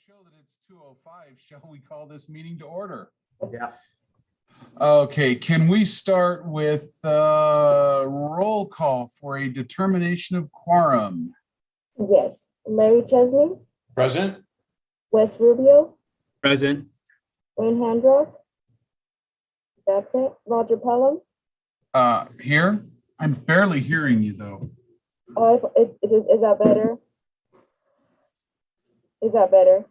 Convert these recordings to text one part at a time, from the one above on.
show that it's 2:05, shall we call this meeting to order? Yeah. Okay, can we start with roll call for a determination of quorum? Yes. Larry Chesney, Present. Wes Rubio, Present. Wayne Handrock, absent. Roger Pelham. Here? I'm barely hearing you though. Oh, is that better? Is that better?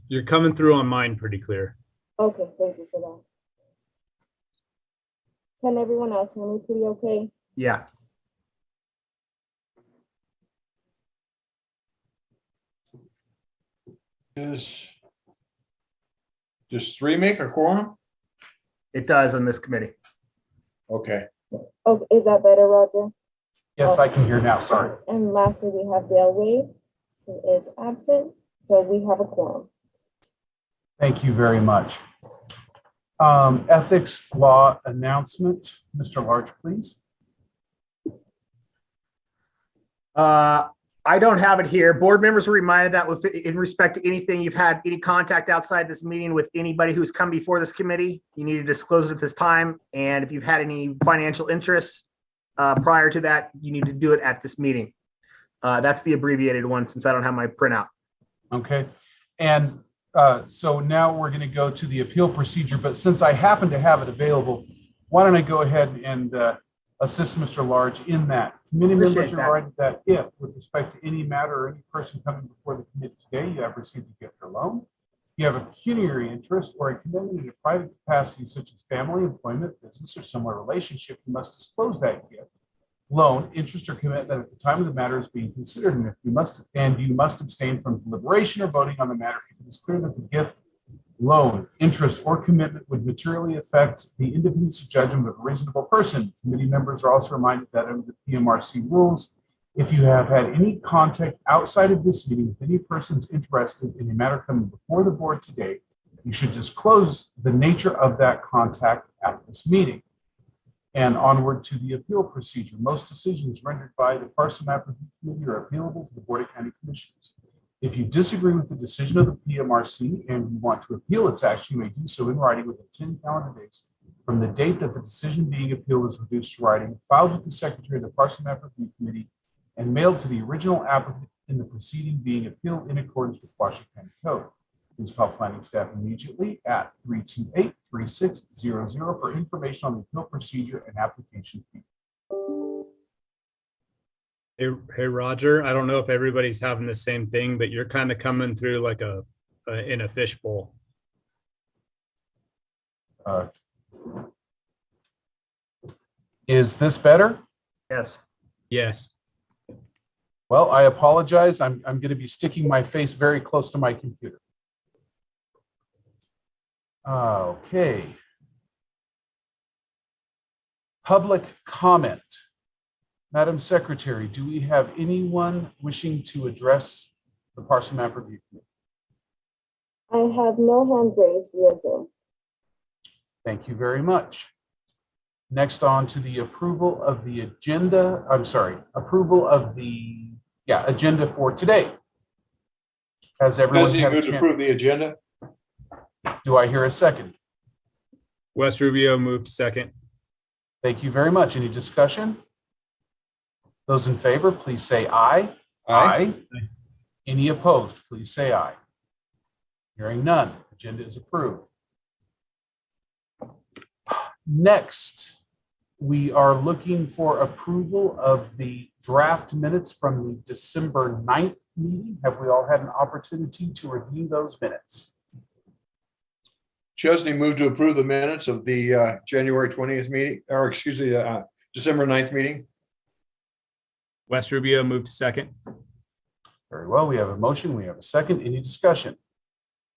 You're coming through on mine pretty clear. Okay, thank you for that. Can everyone else hear me pretty okay? Yeah. Does three make a quorum? It does on this committee. Okay. Oh, is that better, Roger? Yes, I can hear now, sorry. And lastly, we have Dale Wade, who is absent, so we have a quorum. Thank you very much. Ethics law announcement, Mr. Large, please. I don't have it here. Board members are reminded that in respect to anything you've had any contact outside this meeting with anybody who's come before this committee, you need to disclose it at this time. And if you've had any financial interests prior to that, you need to do it at this meeting. That's the abbreviated one since I don't have my printout. Okay, and so now we're going to go to the appeal procedure, but since I happen to have it available, why don't I go ahead and assist Mr. Large in that. Committee members are reminded that if, with respect to any matter or any person coming before the committee today, you have received a gift or loan, you have a pecuniary interest or a commitment in a private capacity such as family, employment, business, or similar relationship, you must disclose that gift, loan, interest, or commitment at the time of the matter is being considered, and you must abstain from deliberation or voting on the matter if it is clear that the gift, loan, interest, or commitment would materially affect the independence of judgment of a reasonable person. Committee members are also reminded that under the PMRC rules, if you have had any contact outside of this meeting with any persons interested in a matter coming before the board today, you should disclose the nature of that contact at this meeting. And onward to the appeal procedure. Most decisions rendered by the Parcel Map Review Committee are appealable to the Board of County Commissioners. If you disagree with the decision of the PMRC and you want to appeal its action, you may do so in writing within 10 calendar days from the date that the decision being appealed is reduced to writing, filed with the Secretary of the Parcel Map Review Committee, and mailed to the original applicant in the proceeding being appealed in accordance with Washington County Code. Please call planning staff immediately at 328-3600 for information on the appeal procedure and application fee. Hey, Roger, I don't know if everybody's having the same thing, but you're kind of coming through like in a fishbowl. Is this better? Yes. Yes. Well, I apologize. I'm going to be sticking my face very close to my computer. Okay. Public comment. Madam Secretary, do we have anyone wishing to address the Parcel Map Review Committee? I have no hands raised via Zoom. Thank you very much. Next on to the approval of the agenda. Approval of the agenda for today. Has everyone had a chance? Approve the agenda? Do I hear a second? Wes Rubio moved second. Thank you very much. Any discussion? Those in favor, please say aye. Aye. Any opposed, please say aye. Hearing none, agenda is approved. Next, we are looking for approval of the draft minutes from the December 9th meeting. Have we all had an opportunity to review those minutes? Chesney moved to approve the minutes of the January 20th meeting, or excuse me, December 9th meeting. Wes Rubio moved second. Very well, we have a motion, we have a second. Any discussion?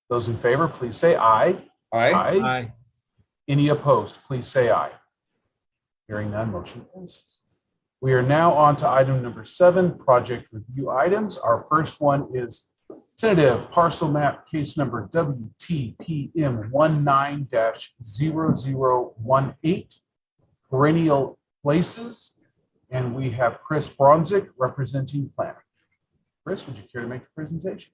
Those in favor, please say aye. Aye. Aye. Any opposed, please say aye. Hearing none, motion passes. We are now on to item number 7, project review items. Our first one is tentative parcel map case number WTPM 19-0018, Perennial Places. And we have Chris Bronzik representing planning. Chris, would you care to make a presentation?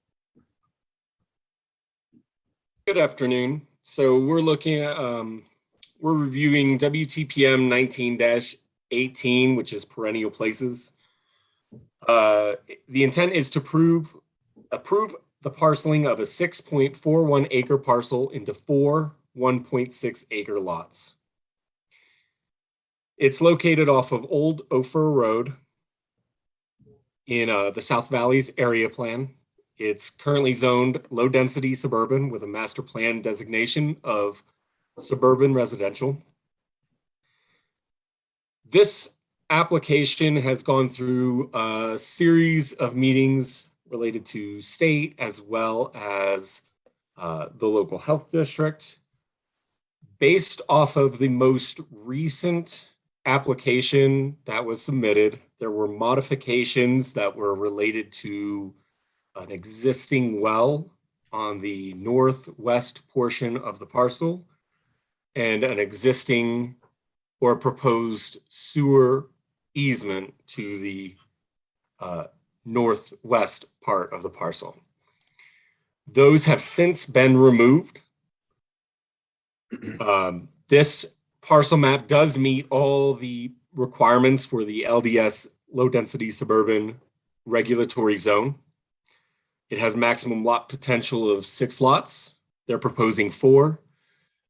Good afternoon. So we're looking at, we're reviewing WTPM 19-18, which is Perennial Places. The intent is to approve the parceling of a 6.41 acre parcel into 4 1.6 acre lots. It's located off of Old Ophir Road in the South Valleys area plan. It's currently zoned low density suburban with a master plan designation of suburban residential. This application has gone through a series of meetings related to state as well as the local health district. Based off of the most recent application that was submitted, there were modifications that were related to an existing well on the northwest portion of the parcel and an existing or proposed sewer easement to the northwest part of the parcel. Those have since been removed. This parcel map does meet all the requirements for the LDS low density suburban regulatory zone. It has maximum lot potential of 6 lots. They're proposing 4.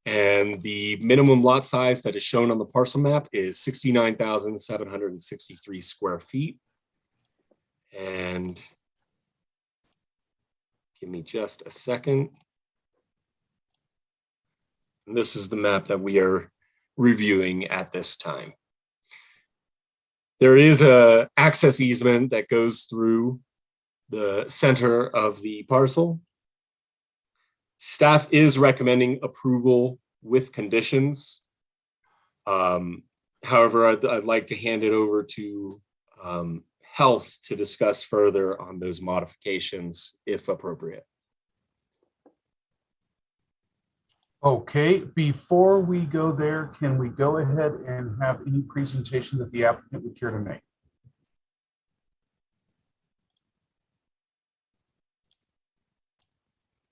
And the minimum lot size that is shown on the parcel map is 69,763 square feet. And give me just a second. And this is the map that we are reviewing at this time. There is an access easement that goes through the center of the parcel. Staff is recommending approval with conditions. However, I'd like to hand it over to health to discuss further on those modifications if appropriate. Okay, before we go there, can we go ahead and have any presentation that the applicant would care to make?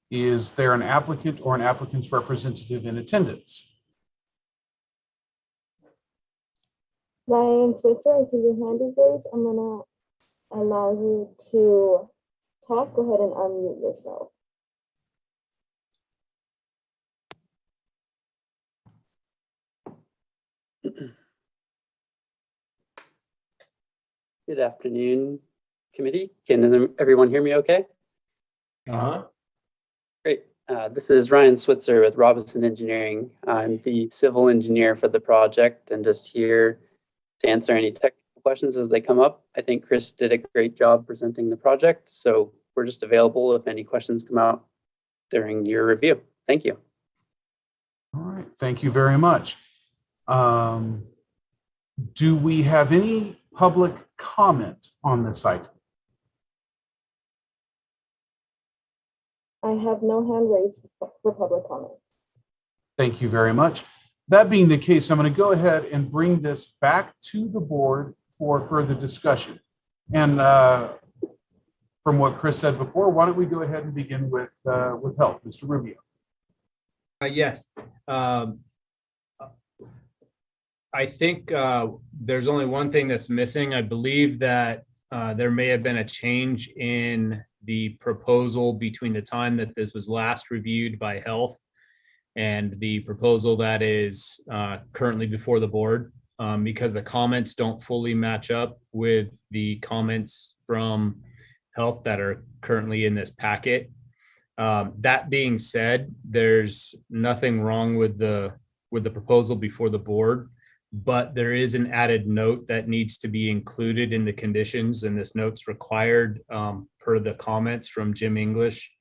Is there an applicant or an applicant's representative in attendance? Ryan Switzer, I see your hand is raised. I'm gonna allow you to talk. Go ahead and unmute yourself. Good afternoon, committee. Can everyone hear me okay? Great. This is Ryan Switzer with Robinson Engineering. I'm the civil engineer for the project and just here to answer any technical questions as they come up. I think Chris did a great job presenting the project, so we're just available if any questions come out during your review. Thank you. All right, thank you very much. Do we have any public comment on this item? I have no hand raised for public comment. Thank you very much. That being the case, I'm going to go ahead and bring this back to the board for further discussion. And from what Chris said before, why don't we go ahead and begin with health, Mr. Rubio? Yes. I think there's only one thing that's missing. I believe that there may have been a change in the proposal between the time that this was last reviewed by health and the proposal that is currently before the board, because the comments don't fully match up with the comments from health that are currently in this packet. That being said, there's nothing wrong with the proposal before the board, but there is an added note that needs to be included in the conditions, and this note's required per the comments from Jim English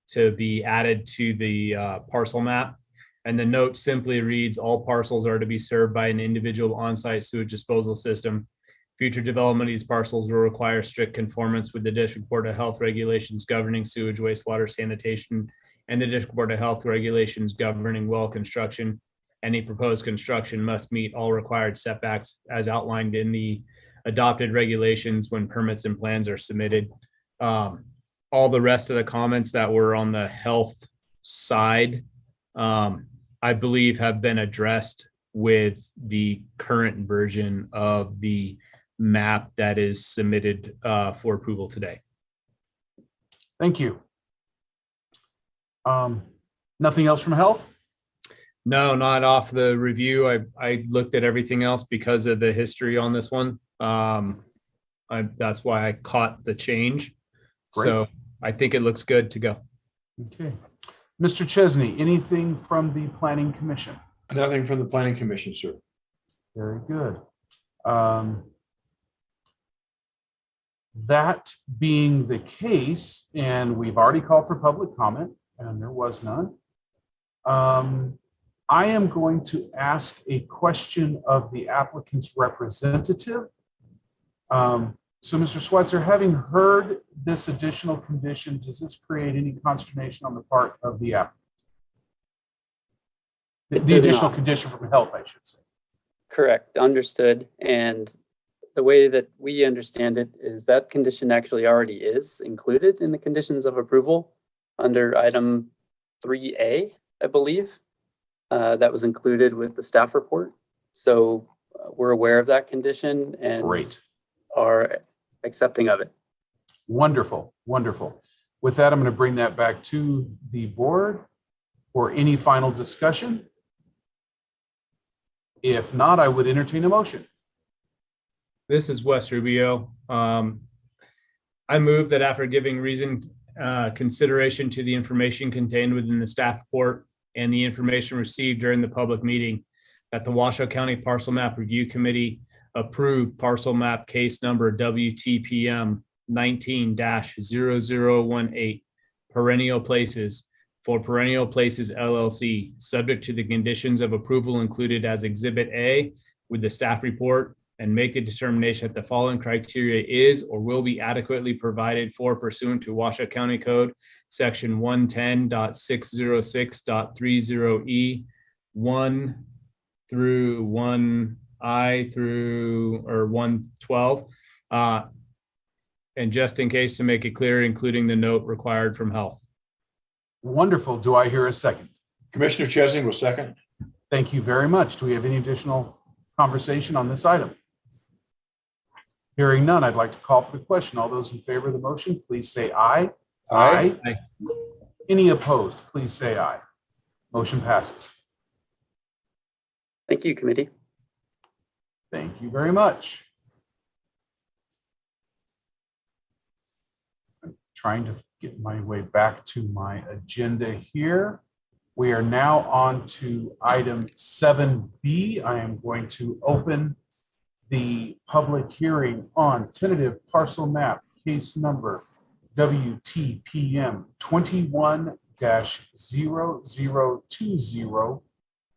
to be added to the parcel map. And the note simply reads, all parcels are to be served by an individual on-site sewage disposal system. Future development of these parcels will require strict conformance with the District Board of Health regulations governing sewage, wastewater, sanitation, and the District Board of Health regulations governing well construction. Any proposed construction must meet all required setbacks as outlined in the adopted regulations when permits and plans are submitted. All the rest of the comments that were on the health side, I believe have been addressed with the current version of the map that is submitted for approval today. Thank you. Nothing else from health? No, not off the review. I looked at everything else because of the history on this one. That's why I caught the change. Great. So I think it looks good to go. Okay. Mr. Chesney, anything from the Planning Commission? Nothing from the planning commission, sir. Very good. That being the case, and we've already called for public comment, and there was none. I am going to ask a question of the applicant's representative. So, Mr. Schweitzer, having heard this additional condition, does this create any consternation on the part of the applicant? The additional condition from health, I should say. Correct, understood. And the way that we understand it is that condition actually already is included in the conditions of approval under item 3A, I believe. That was included with the staff report. So we're aware of that condition and Great. are accepting of it. Wonderful, wonderful. With that, I'm going to bring that back to the board for any final discussion. If not, I would entertain a motion. This is Wes Rubio. I move that after giving reasoned consideration to the information contained within the staff report and the information received during the public meeting, that the Washoe County Parcel Map Review Committee approve parcel map case number WTPM 19-0018 Perennial Places for Perennial Places LLC, subject to the conditions of approval included as Exhibit A with the staff report, and make the determination that the following criteria is or will be adequately provided for pursuant to Washoe County Code, Section 110.606.30E, 1 through 1I through or 112. And just in case to make it clear, including the note required from health. Wonderful. Do I hear a second? Commissioner Chesney will second. Thank you very much. Do we have any additional conversation on this item? Hearing none, I'd like to call for the question. All those in favor of the motion, please say aye. Aye. Aye. Any opposed, please say aye. Motion passes. Thank you, committee. Thank you very much. I'm trying to get my way back to my agenda here. We are now on to item 7B. I am going to open the public hearing on tentative parcel map case number WTPM 21-0020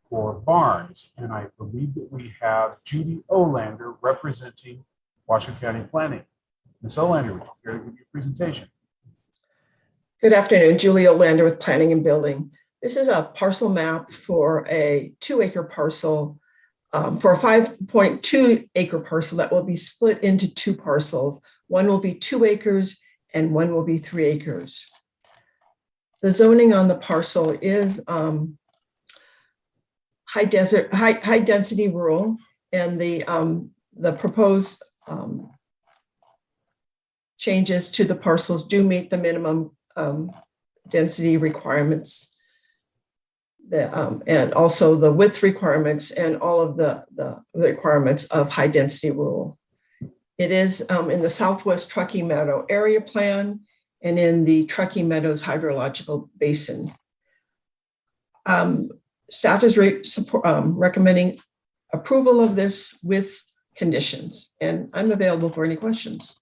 for Barnes. And I believe that we have Judy Olander representing Washoe County Planning. Ms. Olander, would you care to give your presentation? Good afternoon, Julie Olander with Planning and Building. This is a parcel map for a 2-acre parcel, for a 5.2 acre parcel that will be split into 2 parcels. One will be 2 acres and one will be 3 acres. The zoning on the parcel is high density rural, and the proposed changes to the parcels do meet the minimum density requirements, and also the width requirements and all of the requirements of high density rural. It is in the Southwest Truckee Meadow area plan and in the Truckee Meadows hydrological basin. Staff is recommending approval of this with conditions, and I'm available for any questions.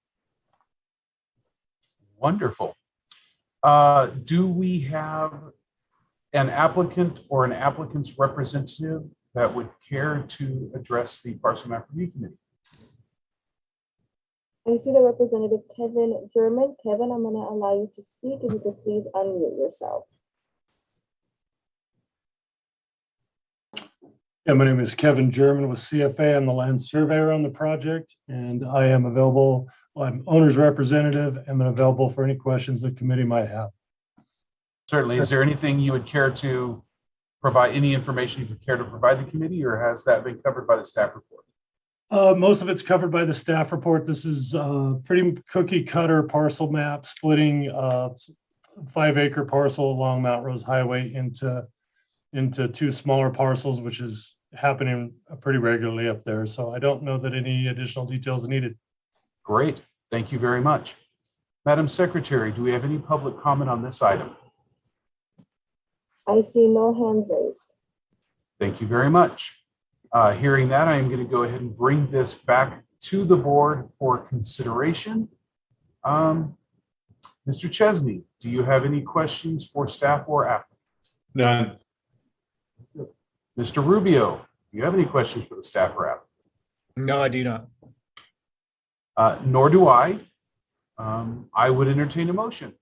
Wonderful. Do we have an applicant or an applicant's representative that would care to address the Parcel Map Review Committee? I see the representative, Kevin Adjournment. Kevin, I'm going to allow you to speak. If you could please unmute yourself. Yeah, my name is Kevin German with CFA. I'm the land surveyor on the project, and I am available. I'm owner's representative and I'm available for any questions the committee might have. Certainly. Is there anything you would care to provide, any information you would care to provide the committee, or has that been covered by the staff report? Most of it's covered by the staff report. This is pretty cookie cutter parcel map splitting 5-acre parcel along Mount Rose Highway into two smaller parcels, which is happening pretty regularly up there. So I don't know that any additional details are needed. Great. Thank you very much. Madam Secretary, do we have any public comment on this item? I see no hands raised. Thank you very much. Hearing that, I am going to go ahead and bring this back to the board for consideration. Mr. Chesney, do you have any questions for staff or applicant? None. Mr. Rubio, do you have any questions for the staff or applicant? No, I do not. Nor do I. I would entertain a motion.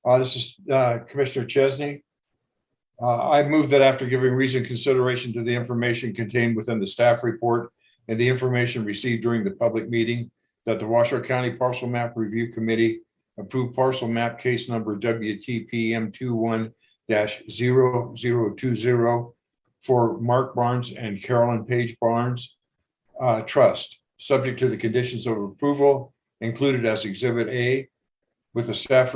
This is Commissioner Chesney. I move that after giving recent consideration to the information contained within the staff report and the information received during the public meeting, that the Washoe County Parcel Map Review Committee approve parcel map case number WTPM 21-0020 for Mark Barnes and Carolyn Page Barnes Trust, subject to the conditions of approval included as Exhibit A with the staff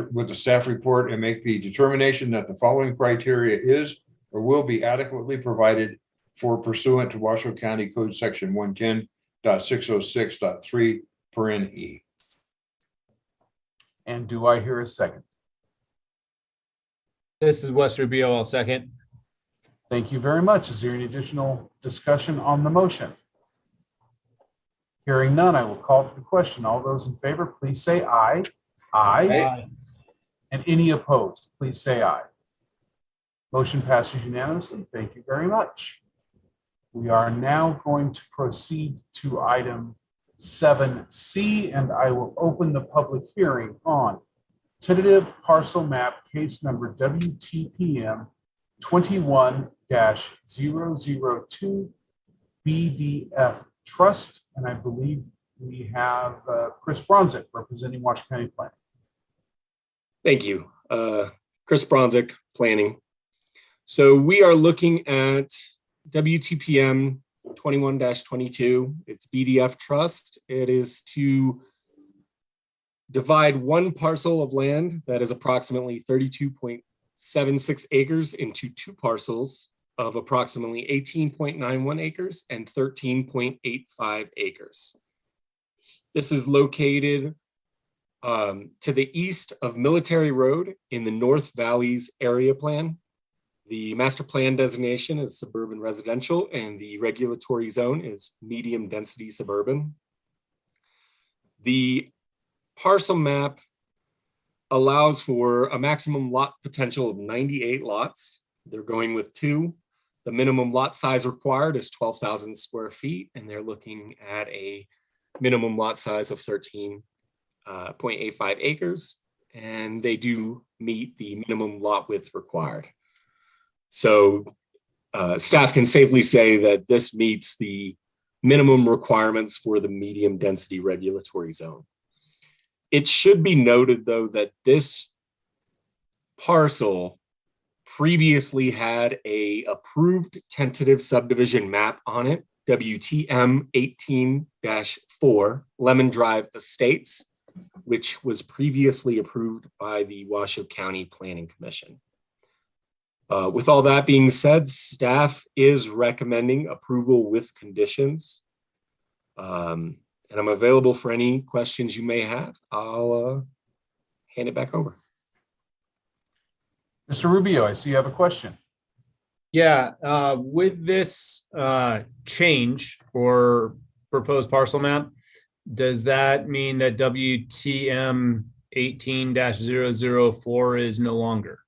report, and make the determination that the following criteria is or will be adequately provided for pursuant to Washoe County Code Section 110.606.3 paren E. And do I hear a second? This is Wes Rubio. I'll second. Thank you very much. Is there any additional discussion on the motion? Hearing none, I will call for the question. All those in favor, please say aye. Aye. And any opposed, please say aye. Motion passes unanimously. Thank you very much. We are now going to proceed to item 7C, and I will open the public hearing on tentative parcel map case number WTPM 21-002 BDF Trust. And I believe we have Chris Bronzik representing Washoe County Planning. Thank you. Chris Bronzik, Planning. So we are looking at WTPM 21-22. It's BDF Trust. It is to divide one parcel of land that is approximately 32.76 acres into two parcels of approximately 18.91 acres and 13.85 acres. This is located to the east of Military Road in the North Valleys area plan. The master plan designation is suburban residential and the regulatory zone is medium density suburban. The parcel map allows for a maximum lot potential of 98 lots. They're going with 2. The minimum lot size required is 12,000 square feet, and they're looking at a minimum lot size of 13.85 acres, and they do meet the minimum lot width required. So staff can safely say that this meets the minimum requirements for the medium density regulatory zone. It should be noted, though, that this parcel previously had a approved tentative subdivision map on it, WTM 18-4 Lemon Drive Estates, which was previously approved by the Washoe County Planning Commission. With all that being said, staff is recommending approval with conditions. And I'm available for any questions you may have. I'll hand it back over. Mr. Rubio, I see you have a question. Yeah, with this change for proposed parcel map, does that mean that WTM 18-004 is no longer?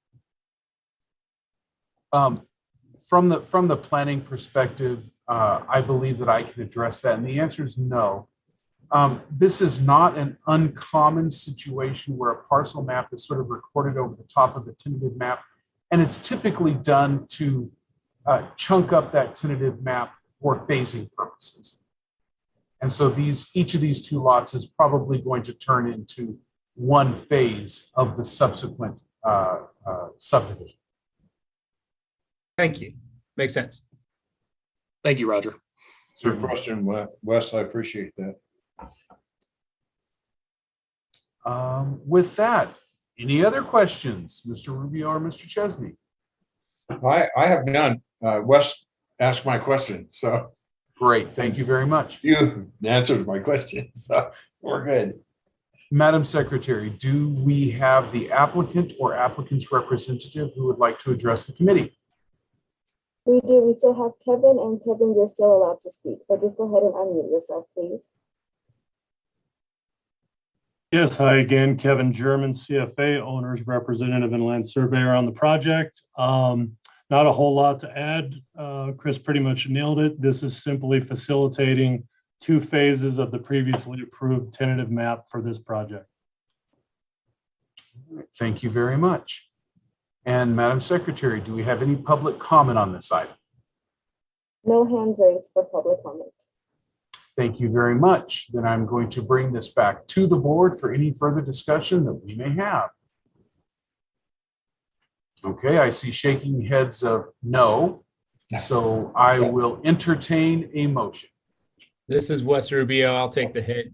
From the planning perspective, I believe that I can address that, and the answer is no. This is not an uncommon situation where a parcel map is sort of recorded over the top of the tentative map, and it's typically done to chunk up that tentative map for phasing purposes. And so each of these two lots is probably going to turn into one phase of the subsequent subdivision. Thank you. Makes sense. Thank you, Roger. Good question, Wes. I appreciate that. With that, any other questions, Mr. Rubio or Mr. Chesney? I have none. Wes asked my question, so Great, thank you very much. you answered my question, so we're good. Madam Secretary, do we have the applicant or applicant's representative who would like to address the committee? We do. We still have Kevin, and Kevin, you're still allowed to speak. So just go ahead and unmute yourself, please. Yes, hi again, Kevin German, CFA, owner's representative and land surveyor on the project. Not a whole lot to add. Chris pretty much nailed it. This is simply facilitating 2 phases of the previously approved tentative map for this project. Thank you very much. And Madam Secretary, do we have any public comment on this item? No hands raised for public comment. Thank you very much. Then I'm going to bring this back to the board for any further discussion that we may have. Okay, I see shaking heads of no. So I will entertain a motion. This is Wes Rubio. I'll take the hit.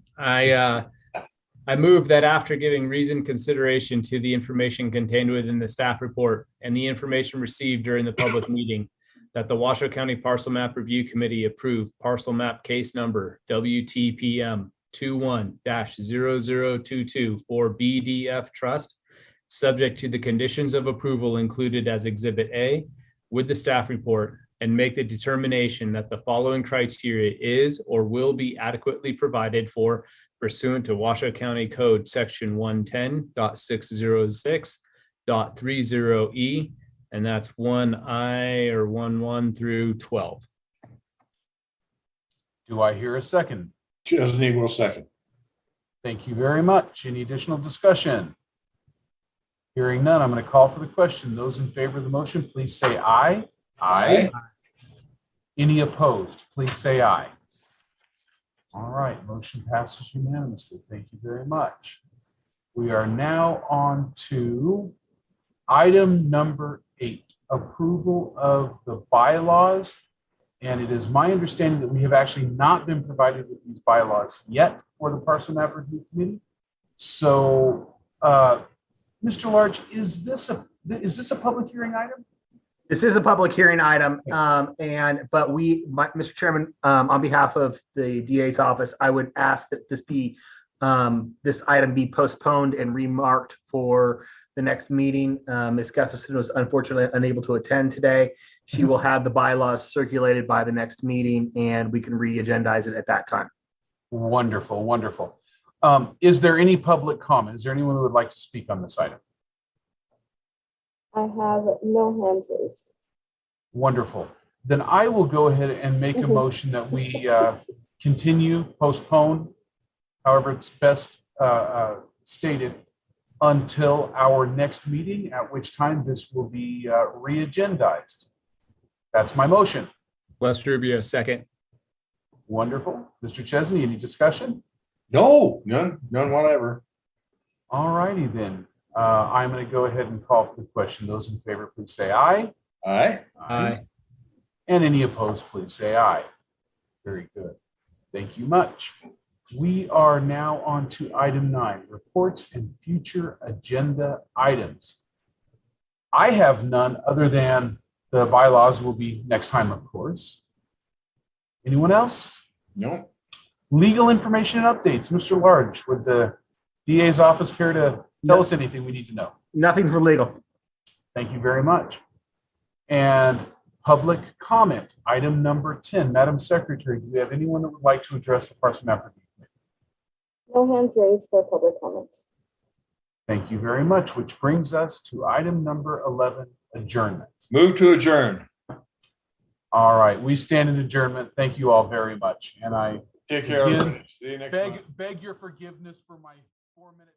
I move that after giving reasoned consideration to the information contained within the staff report and the information received during the public meeting, that the Washoe County Parcel Map Review Committee approve parcel map case number WTPM 21-0022 for BDF Trust, subject to the conditions of approval included as Exhibit A with the staff report, and make the determination that the following criteria is or will be adequately provided for pursuant to Washoe County Code Section 110.606.30E, and that's 1I or 11 through 12. Do I hear a second? Chesney will second. Thank you very much. Any additional discussion? Hearing none, I'm going to call for the question. Those in favor of the motion, please say aye. Aye. Any opposed, please say aye. All right, motion passes unanimously. Thank you very much. We are now on to item number 8, approval of the bylaws. And it is my understanding that we have actually not been provided with these bylaws yet for the Parcel Map Review Committee. So, Mr. Large, is this a public hearing item? This is a public hearing item, but Mr. Chairman, on behalf of the DA's office, I would ask that this item be postponed and remarked for the next meeting. Ms. Gustafson was unfortunately unable to attend today. She will have the bylaws circulated by the next meeting, and we can re-agendize it at that time. Wonderful, wonderful. Is there any public comment? Is there anyone who would like to speak on this item? I have no hands raised. Wonderful. Then I will go ahead and make a motion that we postpone, however it's best stated, until our next meeting, at which time this will be re-agendized. That's my motion. Wes Rubio, second. Wonderful. Mr. Chesney, any discussion? No, none whatever. All righty then. I'm going to go ahead and call for the question. Those in favor, please say aye. Aye. Aye. And any opposed, please say aye. Very good. Thank you much. We are now on to item 9, reports and future agenda items. I have none other than the bylaws will be next time, of course. Anyone else? No. Legal information and updates. Mr. Large, would the DA's office care to tell us anything we need to know? Nothing for legal. Thank you very much. And public comment, item number 10. Madam Secretary, do we have anyone that would like to address the Parcel Map Review Committee? No hands raised for public comment. Thank you very much, which brings us to item number 11, adjournment. Move to adjourn. All right, we stand in adjournment. Thank you all very much. And I Take care. Again, Everybody. See you next month. beg your forgiveness for my 4-minute